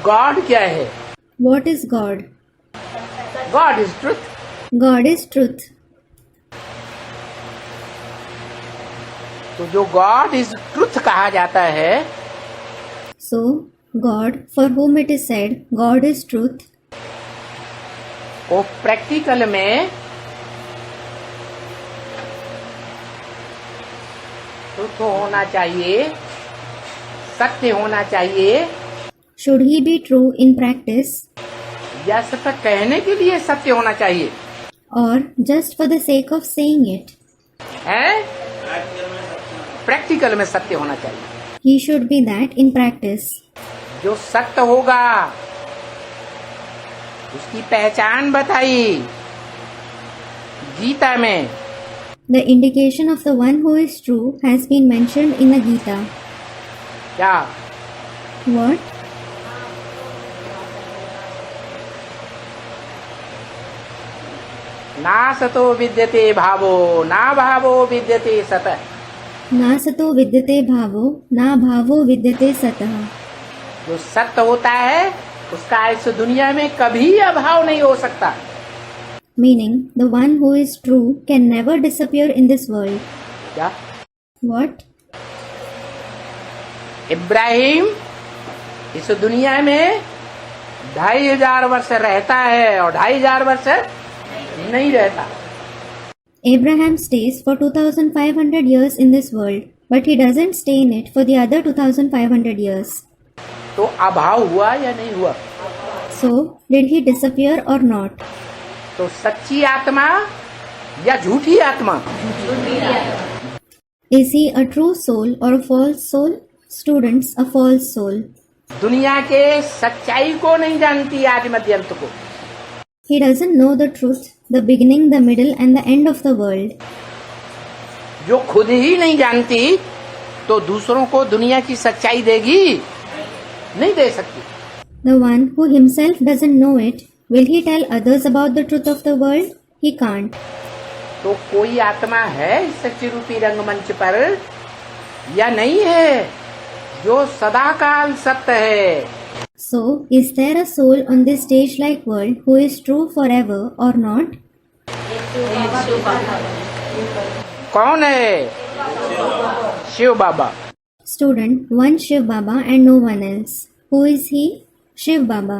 God क्या है? What is God? God is truth. God is truth. तो जो गॉड इज ट्रुथ कहा जाता है, So, God, for whom it is said, God is truth, वो प्रैक्टिकल में ट्रुथ होना चाहिए, सत्य होना चाहिए, should he be true in practice या सिर्फ कहने के लिए सत्य होना चाहिए? or just for the sake of saying it? है? प्रैक्टिकल में सत्य होना चाहिए. He should be that in practice. जो सत्य होगा उसकी पहचान बताई गीता में. The indication of the one who is true has been mentioned in the Gita. क्या? What? ना सतो विद्यते भावो ना भावो विद्यते सतः. ना सतो विद्यते भावो ना भावो विद्यते सतः. जो सत्य होता है उसका इस दुनिया में कभी अभाव नहीं हो सकता. Meaning, the one who is true can never disappear in this world. क्या? What? इब्राहिम इस दुनिया में 2500 वर्ष रहता है और 2500 वर्ष नहीं रहता. Abraham stays for 2500 years in this world, but he doesn't stay in it for the other 2500 years. तो अभाव हुआ या नहीं हुआ? So, did he disappear or not? तो सच्ची आत्मा या झूठी आत्मा? Is he a true soul or a false soul? Students, a false soul. दुनिया के सच्चाई को नहीं जानती आज मध्यंत को. He doesn't know the truth, the beginning, the middle and the end of the world. जो खुद ही नहीं जानती तो दूसरों को दुनिया की सच्चाई देगी? नहीं दे सकती. The one who himself doesn't know it, will he tell others about the truth of the world? He can't. तो कोई आत्मा है इस सच्ची रूपी रंगमंच पर या नहीं है जो सदाकाल सत्य है? So, is there a soul on this stage-like world who is true forever or not? कौन है? शिव बाबा. Student, one Shiv Baba and no one else. Who is he? Shiv Baba.